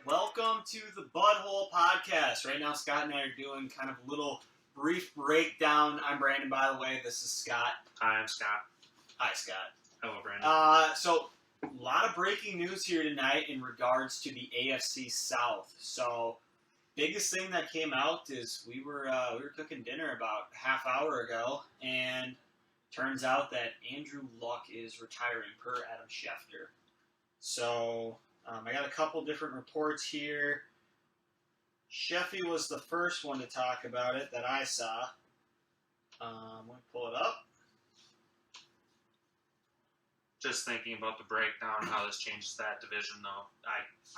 Welcome to the Budhole podcast. Right now, Scott and I are doing kind of a little brief breakdown. I'm Brandon, by the way. This is Scott. Hi, I'm Scott. Hi, Scott. Hello, Brandon. So, a lot of breaking news here tonight in regards to the AFC South. So, biggest thing that came out is we were cooking dinner about a half hour ago, and turns out that Andrew Luck is retiring per Adam Schefter. So, I got a couple different reports here. Sheffy was the first one to talk about it that I saw. Let me pull it up. Just thinking about the breakdown, how this changes that division, though.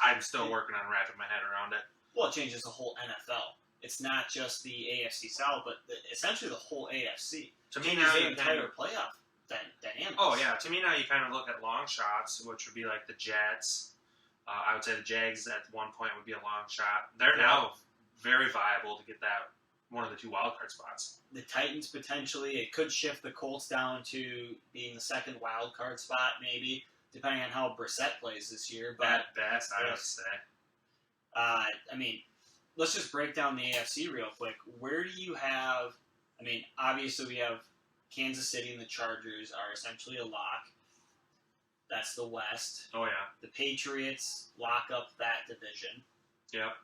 I'm still working on wrapping my head around it. Well, it changes the whole NFL. It's not just the AFC South, but essentially the whole AFC. To me, changes now the you entire kind of, playoff dynamics. Oh, yeah. To me, now you kind of look at long shots, which would be like the Jets. I would say the Jags at one point would be a long shot. They're now very viable to get that one of the two wildcard spots. The Titans potentially, it could shift the Colts down to being the second wildcard spot, maybe, depending on how Brissett plays this year. But At best, I would say. Let's just break down the AFC real quick. Where do you have, obviously we have Kansas City and the Chargers are essentially a lock. That's the West. Oh, yeah. The Patriots lock up that division. Yep.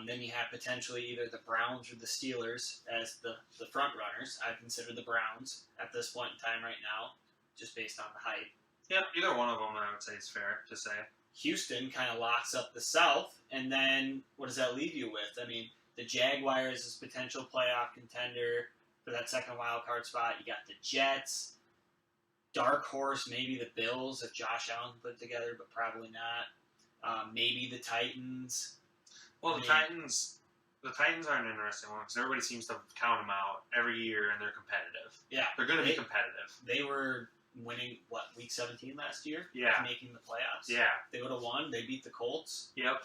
Then you have potentially either the Browns or the Steelers as the front runners. I consider the Browns at this point in time right now, just based on the hype. Yep, either one of them I would say is fair to say. Houston kind of locks up the South, and then what does that leave you with? The Jaguars is potential playoff contender for that second wild card spot. You got the Jets. Dark horse, maybe the Bills if Josh Allen put it together, but probably not. Maybe the Titans. Well, the Titans are an interesting one because everybody seems to count them out every year, and they're competitive. Yeah, they're going to be competitive. They were winning week 17 last year. Yeah, making the playoffs. Yeah, they would have won. They beat the Colts. Yep.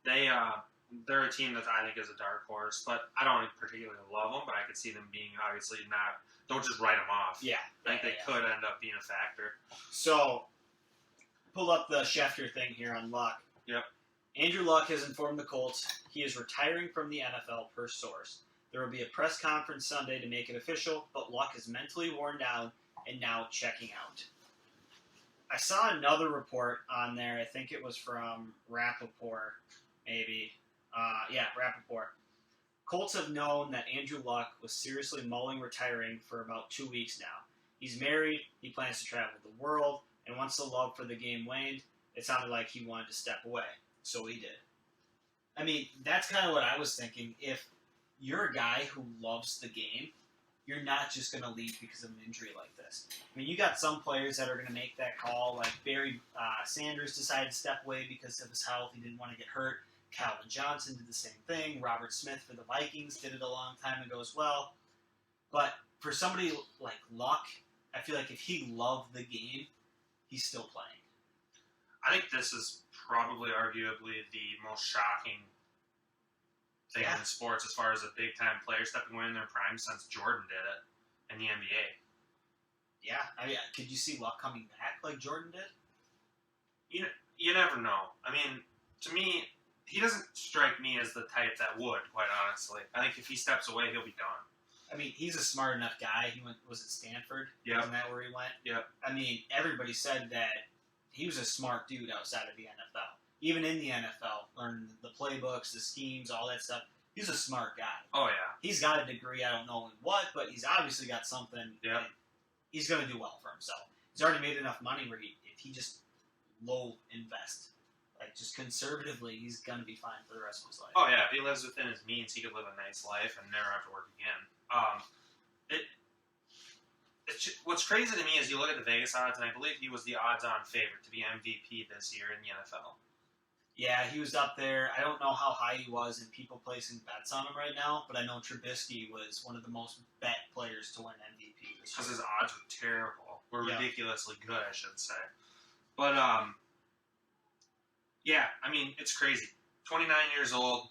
They're a team that I think is a dark horse, but I don't particularly love them. But I could see them being obviously not. Don't just write them off. Yeah, I think they could end up being a factor. So, pull up the Schefter thing here on Luck. Yep. Andrew Luck has informed the Colts he is retiring from the NFL per source. There will be a press conference Sunday to make it official, but Luck is mentally worn down and now checking out. I saw another report on there. I think it was from Rappaport, maybe. Rappaport. Colts have known that Andrew Luck was seriously mulling retiring for about 2 weeks now. He's married, he plans to travel the world, and once the love for the game waned, it sounded like he wanted to step away. So he did. That's kind of what I was thinking. If you're a guy who loves the game, you're not just going to leave because of an injury like this. You got some players that are going to make that call, like Barry Sanders decided to step away because of his health. He didn't want to get hurt. Calvin Johnson did the same thing. Robert Smith for the Vikings did it a long time ago as well. But for somebody like Luck, I feel like if he loved the game, he's still playing. I think this is probably arguably the most shocking thing in sports as far as a big-time player stepping away in their prime since Jordan did it in the NBA. Yeah, could you see Luck coming back like Jordan did? You never know. To me, he doesn't strike me as the type that would, quite honestly. I think if he steps away, he'll be done. He's a smart enough guy. He was at Stanford. Yeah. Isn't that where he went? Yeah. Everybody said that he was a smart dude outside of the NFL. Even in the NFL, learning the playbooks, the schemes, all that stuff. He's a smart guy. Oh, yeah. He's got a degree, I don't know in what, but he's obviously got something. Yeah. He's going to do well for himself. He's already made enough money where if he just low invest, just conservatively, he's going to be fine for the rest of his life. Oh, yeah. If he lives within his means, he could live a nice life and never have to work again. What's crazy to me is you look at the Vegas odds, and I believe he was the odds-on favorite to be MVP this year in the NFL. Yeah, he was up there. I don't know how high he was in people placing bets on him right now, but I know Trubisky was one of the most bet players to win MVP this year. Because his odds were terrible. Ridiculously good, I should say. But, it's crazy. 29 years old.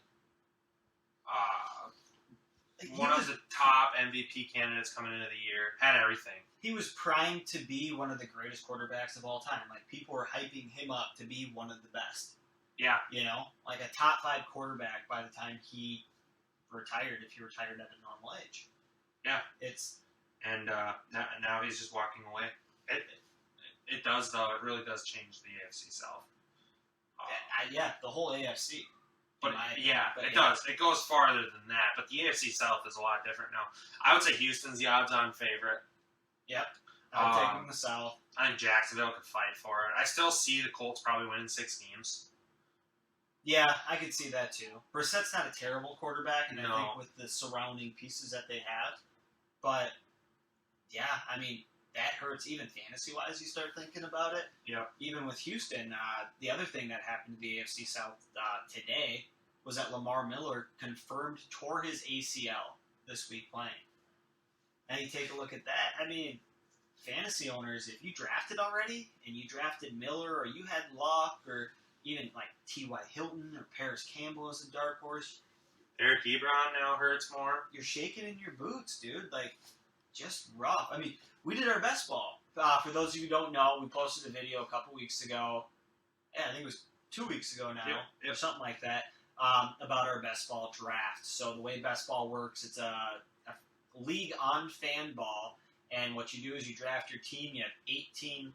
One of the top MVP candidates coming into the year. Had everything. He was primed to be one of the greatest quarterbacks of all time. People were hyping him up to be one of the best. Yeah. You know, like a top 5 quarterback by the time he retired, if he retired at a normal age. Yeah. And now he's just walking away. It does, though. It really does change the AFC South. The whole AFC. But it does. It goes farther than that. But the AFC South is a lot different now. I would say Houston's the odds-on favorite. Yep. I would take them in the South. I think Jacksonville could fight for it. I still see the Colts probably winning 6 games. Yeah, I could see that too. Brissett's not a terrible quarterback, and No. I think with the surrounding pieces that they have. But, yeah, I mean, that hurts even fantasy-wise, you start thinking about it. Yeah. Even with Houston, the other thing that happened to the AFC South today was that Lamar Miller confirmed tore his ACL this week playing. And you take a look at that. I mean, fantasy owners, if you drafted already, and you drafted Miller, or you had Locke, or even like T.Y. Hilton or Paris Campbell as a dark horse, Eric Ebron now hurts more. you're shaking in your boots, dude. Like, just rough. I mean, we did our best ball. For those of you who don't know, we posted a video a couple weeks ago. Yeah, I think it was 2 weeks ago now, Yep. or something like that, about our best ball draft. So the way best ball works, it's a league on fan ball, and what you do is you draft your team. You have 18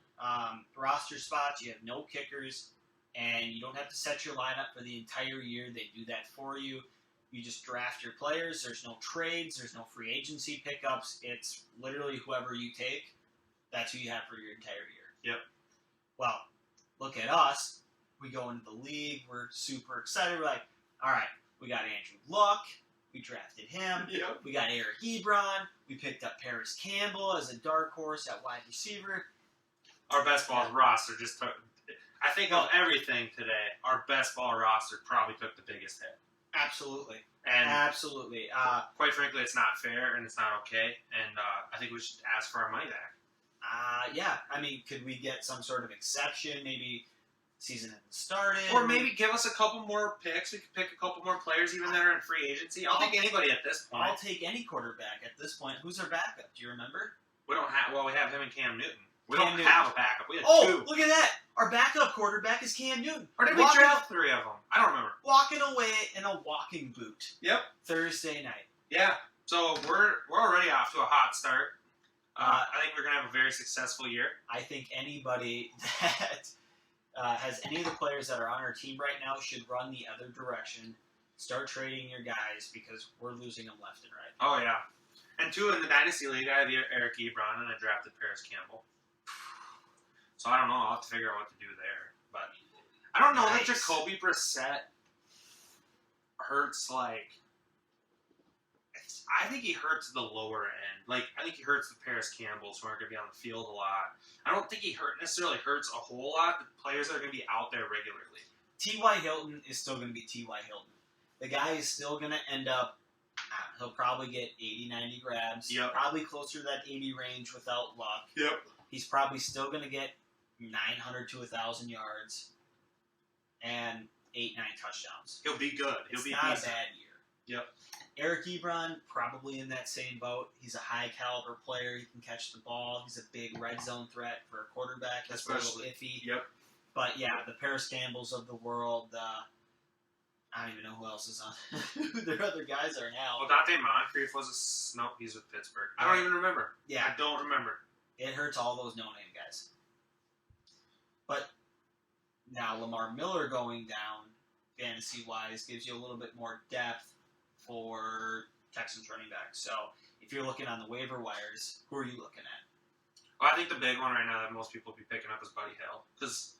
roster spots. You have no kickers, and you don't have to set your lineup for the entire year. They do that for you. You just draft your players. There's no trades. There's no free agency pickups. It's literally whoever you take, that's who you have for your entire year. Yep. Well, look at us. We go into the league. We're super excited. We're like, all right, we got Andrew Luck. We drafted him. Yep. We got Eric Ebron. We picked up Paris Campbell as a dark horse at wide receiver. Our best ball roster just took. I think of everything today, our best ball roster probably took the biggest hit. Absolutely. And Absolutely. quite frankly, it's not fair and it's not okay. And I think we should ask for our money back. Yeah. I mean, could we get some sort of exception? Maybe season hasn't started. Or maybe give us a couple more picks. We could pick a couple more players even that are in free agency. I'll take anybody at this point. I'll take any quarterback at this point. Who's our backup? Do you remember? We don't have. Well, we have him and Cam Newton. We Cam don't Newton. have a backup. We have two. Look at that. Our backup quarterback is Cam Newton. Or did we draft 3 of them? I don't remember. Walking away in a walking boot. Yep. Thursday night. Yeah. So we're already off to a hot start. I think we're gonna have a very successful year. I think anybody that has any of the players that are on our team right now should run the other direction. Start trading your guys because we're losing them left and right. Oh yeah. And 2 in the Dynasty League, I have Eric Ebron and I drafted Paris Campbell. So I don't know. I'll have to figure out what to do there. But I don't know that Jacoby Brissett hurts like. I think he hurts the lower end. Like I think he hurts the Paris Campbells who aren't going to be on the field a lot. I don't think he necessarily hurts a whole lot. The players that are going to be out there regularly. T.Y. Hilton is still going to be T.Y. Hilton. The guy is still going to end up. He'll probably get 80, 90 grabs. Yep. Probably closer to that 80 range without luck. Yep. He's probably still going to get 900 to 1,000 yards and 8, 9 touchdowns. He'll be good. It's not a bad year. Yep. Eric Ebron, probably in that same boat. He's a high-caliber player. He can catch the ball. He's a big red zone threat for a quarterback. That's a little iffy. Yep. But, yeah, the Paris Campbells of the world, I don't even know who else is on. Who their other guys are now. Well, Dante Moncrief was no, he's with Pittsburgh. I don't even remember. Yeah. I don't remember. It hurts all those no-name guys. But now Lamar Miller going down, fantasy-wise, gives you a little bit more depth for Texans running back. So if you're looking on the waiver wires, who are you looking at? Well, I think the big one right now that most people will be picking up is Buddy Hill. Because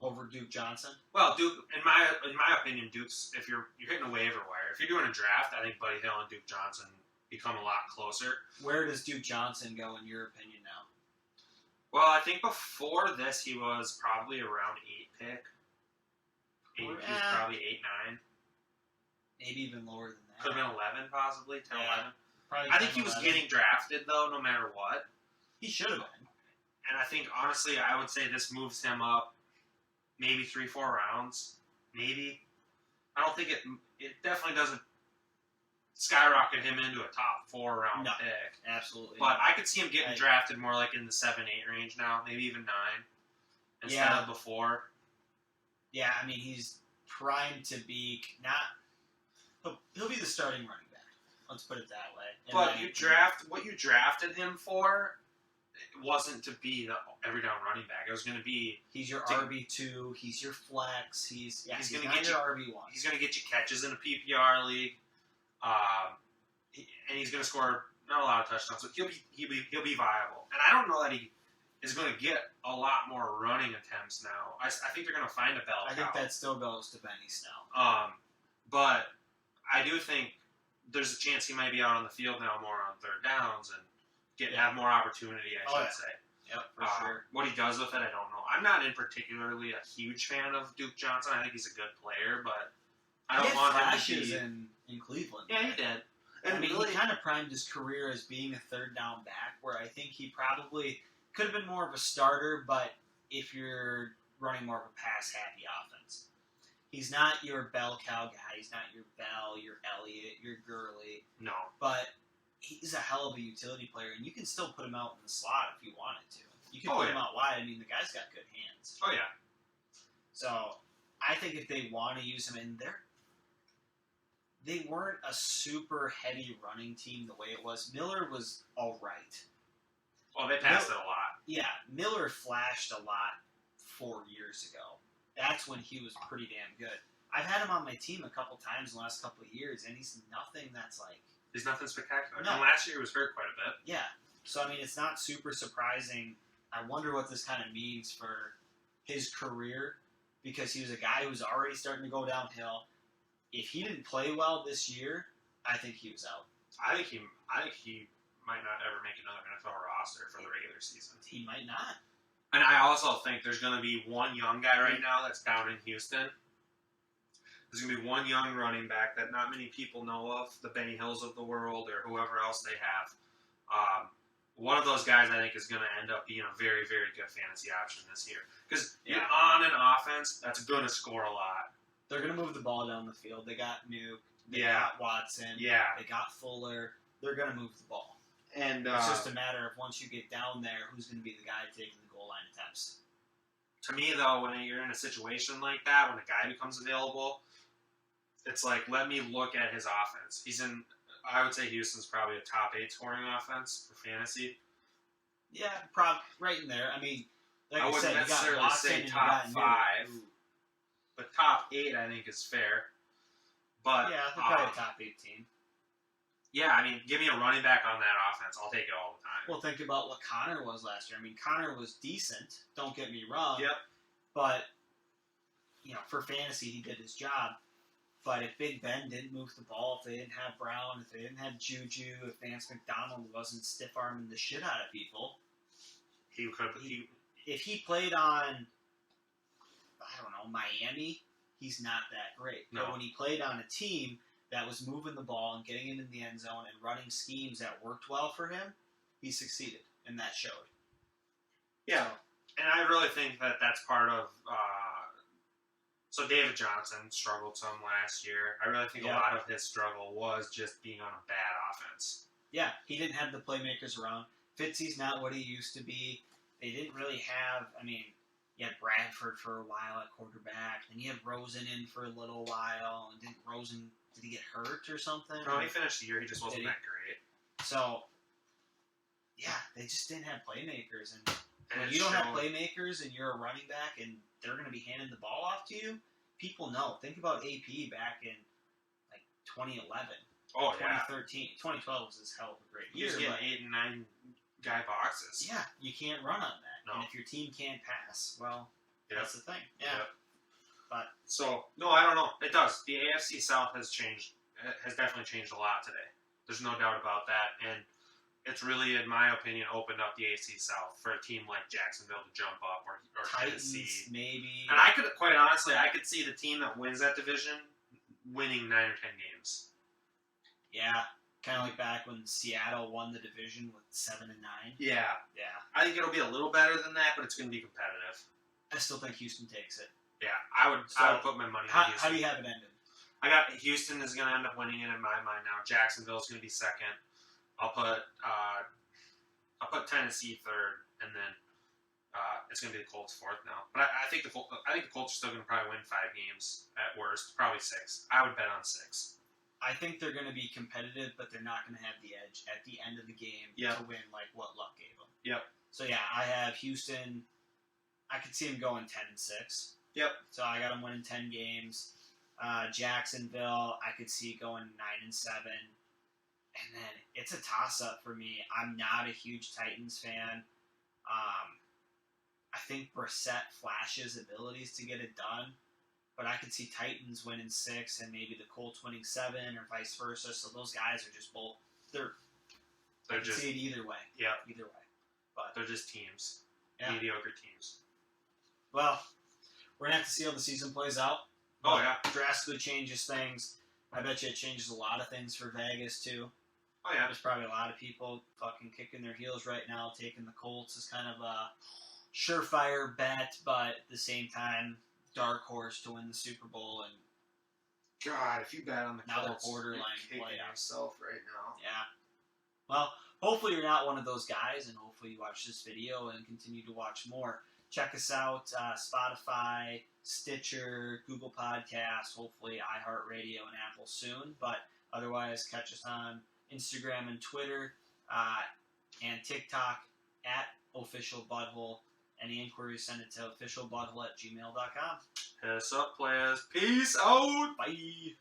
Over Duke Johnson? well, Duke, in my opinion, Duke's if you're hitting a waiver wire, if you're doing a draft, I think Buddy Hill and Duke Johnson become a lot closer. Where does Duke Johnson go in your opinion now? Well, I think before this he was probably around 8 pick. He was probably 8, 9. Maybe even lower than that. Could have been 11 possibly, 10, 11. Probably I think 10, he was 11. getting drafted though, no matter what. He should have been. And I think honestly, I would say this moves him up maybe 3-4 rounds, maybe. I don't think it definitely doesn't skyrocket him into a top 4 round pick. Absolutely. But I could see him getting drafted more like in the 7-8 range now, maybe even 9 instead of before. Yeah, I mean he's primed to be he'll be the starting running back. Let's put it that way. And But then what you drafted him for wasn't to be the every down running back. It was going to be he's your RB2. He's your flex. He's going to not get your you RB1. He's going to get you catches in a PPR league, and he's going to score not a lot of touchdowns, but he'll be viable. And I don't know that he is going to get a lot more running attempts now. I think they're going to find a bell cow. I think that still goes to Benny Snell. But I do think there's a chance he might be out on the field now more on third downs and have more opportunity, I should say. Yep, for sure. What he does with it, I don't know. I'm not in particularly a huge fan of Duke Johnson. I think he's a good player, but I don't want him to be... in Cleveland. Yeah, he did. And I mean, he kind of primed his career as being a third down back, where I think he probably could have been more of a starter, but if you're running more of a pass-happy offense. He's not your bell cow guy. He's not your Bell, your Elliott, your Gurley. No. But he's a hell of a utility player, and you can still put him out in the slot if you wanted to. You can put him out wide. I mean, the guy's got good hands. Oh, yeah. So, I think if they want to use him in there, they weren't a super heavy running team the way it was. Miller was all right. Well, they passed it a lot. Yeah, Miller flashed a lot 4 years ago. That's when he was pretty damn good. I've had him on my team a couple times in the last couple of years, and he's nothing that's like... He's nothing spectacular. No. And last year he was hurt quite a bit. Yeah. So, I mean, it's not super surprising. I wonder what this kind of means for his career, because he was a guy who was already starting to go downhill. If he didn't play well this year, I think he was out. I think he might not ever make another NFL roster for the regular season. He might not. And I also think there's going to be one young guy right now that's down in Houston. There's going to be one young running back that not many people know of, the Benny Hills of the world or whoever else they have. One of those guys, I think, is going to end up being a very, very good fantasy option this year. Because on an offense that's going to score a lot. They're going to move the ball down the field. They got Nuke. They Yeah. got Watson. Yeah. They got Fuller. They're going to move the ball. And It's just a matter of once you get down there, who's going to be the guy taking the goal line attempts. to me, though, when you're in a situation like that, when a guy becomes available, it's like, let me look at his offense. I would say Houston's probably a top 8 scoring offense for fantasy. Yeah, right in there. I mean, like I I said, wouldn't you got necessarily Watson say and top you 5, got Nuke. but top 8 I think is fair. But Yeah, they're probably a top 8 team. yeah, I mean, give me a running back on that offense. I'll take it all the time. Well, think about what Connor was last year. I mean, Connor was decent. Don't get me wrong. Yep. But, for fantasy, he did his job. But if Big Ben didn't move the ball, if they didn't have Brown, if they didn't have Juju, if Vance McDonald wasn't stiff-arming the shit out of people, if he played on, I don't know, Miami, he's not that great. No. But when he played on a team that was moving the ball and getting it in the end zone and running schemes that worked well for him, he succeeded, and that showed. Yeah, and I really think that that's part of. So David Johnson struggled some last year. I really think a lot of his struggle was just being on a bad offense. Yeah, he didn't have the playmakers around. Fitzy's not what he used to be. They didn't really have. I mean, you had Bradford for a while at quarterback, then you had Rosen in for a little while, and did he get hurt or something? No, he finished the year. He just wasn't that great. So, yeah, they just didn't have playmakers. And when you don't have playmakers and you're a running back and they're going to be handing the ball off to you, people know. Think about AP back in, 2011. Oh, 2013. 2012 was this hell of a great year. He was getting 8 and 9 guy boxes. Yeah, you can't run on that. No. And if your team can't pass, well, that's the thing. Yeah. Yep. But So, no, I don't know. It does. The AFC South has definitely changed a lot today. There's no doubt about that. And it's really, in my opinion, opened up the AFC South for a team like Jacksonville to jump up or Titans, Tennessee. maybe. And I could, quite honestly, see the team that wins that division winning 9 or 10 games. Yeah. Kind of like back when Seattle won the division with 7 and 9. Yeah. Yeah. I think it'll be a little better than that, but it's going to be competitive. I still think Houston takes it. Yeah, I would put my money on Houston. How do you have it ended? I got Houston is going to end up winning it in my mind now. Jacksonville's going to be second. I'll put Tennessee third, and then it's going to be the Colts' fourth now. But I think the Colts are still going to probably win 5 games at worst, probably 6. I would bet on 6. I think they're going to be competitive, but they're not going to have the edge at the end of the game to win like what luck gave them. Yep. So yeah, I have Houston. I could see them going 10-6. Yep. So I got them winning 10 games. Jacksonville, I could see going 9-7. And then it's a toss-up for me. I'm not a huge Titans fan. I think Brissett flashes abilities to get it done, but I could see Titans winning 6 and maybe the Colts winning 7 or vice versa. So those guys are just both I can see it either way. Yeah. Either way. But they're just teams. Yeah. Mediocre teams. Well, we're gonna have to see how the season plays out. Oh yeah. Drastically changes things. I bet you it changes a lot of things for Vegas too. Oh yeah. There's probably a lot of people fucking kicking their heels right now, taking the Colts as kind of a surefire bet, but at the same time, dark horse to win the Super Bowl. And God, if you bet on the now Colts, they're borderline you're kicking playoffs. yourself right now. Yeah. Well, hopefully you're not one of those guys, and hopefully you watch this video and continue to watch more. Check us out, Spotify, Stitcher, Google Podcasts, hopefully iHeartRadio and Apple soon. But otherwise, catch us on Instagram and Twitter and TikTok at Official Budhole. Any inquiries, send it to officialbudhole@gmail.com. Hit us up, players. Peace out. Bye.